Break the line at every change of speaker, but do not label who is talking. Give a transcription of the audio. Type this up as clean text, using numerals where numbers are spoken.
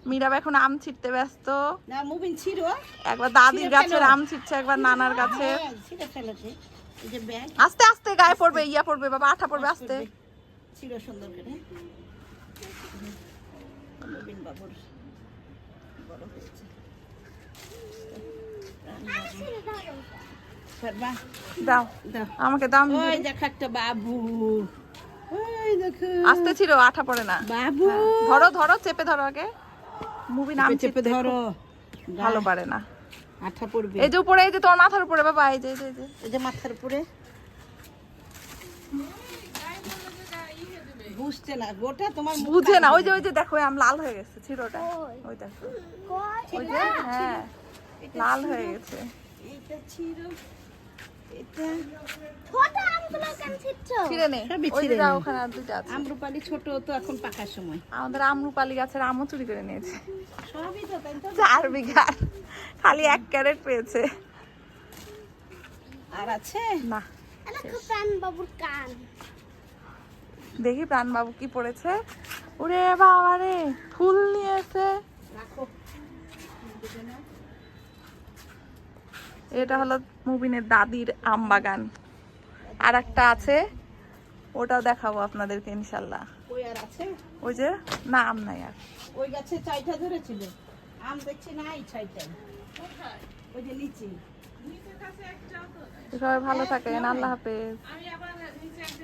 মীরাব এখন আম ছিটতে ব্যস্ত।
না মুবিন ছিল
একবার দাদির গাছের আম ছিটছে, একবার নানার গাছে।
ছিঁড়ে ফেলেছে। এই যে ব্যাগ
আস্তে আস্তে গায়ে পড়বে, ইয়া পড়বে বাবা, আঠা পড়বে, আস্তে।
ছিল সুন্দর করে মুবিন বাবুর বড় হয়েছে।
দাও আমাকে দাও।
ওই দেখো একটা বাবু, ওই দেখো।
আস্তে ছিল, আঠা পড়ে না।
বাবু
ধরো ধরো, চেপে ধরো আগে। মুভি নাম
চেপে ধরো,
ভালো পারে না,
আঠা পড়বে।
এই যে উপরে, এই যে তোমার মাথার উপরে বাবা, এই যে
এই যে মাথার উপরে বুঝছে না গোটা তোমার
বুঝে না। ওই যে দেখো আম লাল হয়ে গেছে, ছিড়োটা ওই দেখো, ওই যে হ্যাঁ লাল হয়ে গেছে।
এটা ছিল, এটা
ছোট আমগুলো কেন ছিটছো?
ছিড়ে নে,
সবই
ওই যে
ছিঁড়ে
যাও,
নে।
ওখানে আর দুইটা আছে।
আমরুপালি ছোট তো এখন পাকার সময়।
আমাদের আমরুপালি গাছের আমও চুরি করে নিয়েছে।
সবই তো তাই তো।
4 বিঘা, খালি 1 ক্যারেট পেয়েছে।
আর আছে
না,
এটা খুব প্রাণ বাবুর কান।
দেখি প্রাণ বাবু কি পড়েছে। ওরে বাবা রে, ফুল নিয়েছে।
রাখো।
এটা হলো মুবিনের দাদির আম বাগান। আর একটা আছে, ওটাও দেখাবো আপনাদেরকে ইনশাল্লাহ।
ওই আর আছে,
ওই যে না, আম নাই আর।
ওই গাছে 4টা ধরেছিল আম, দেখছি নাই 6টা। ওই যে নিচে।
সবাই ভালো থাকেন, আল্লাহ হাফেজ।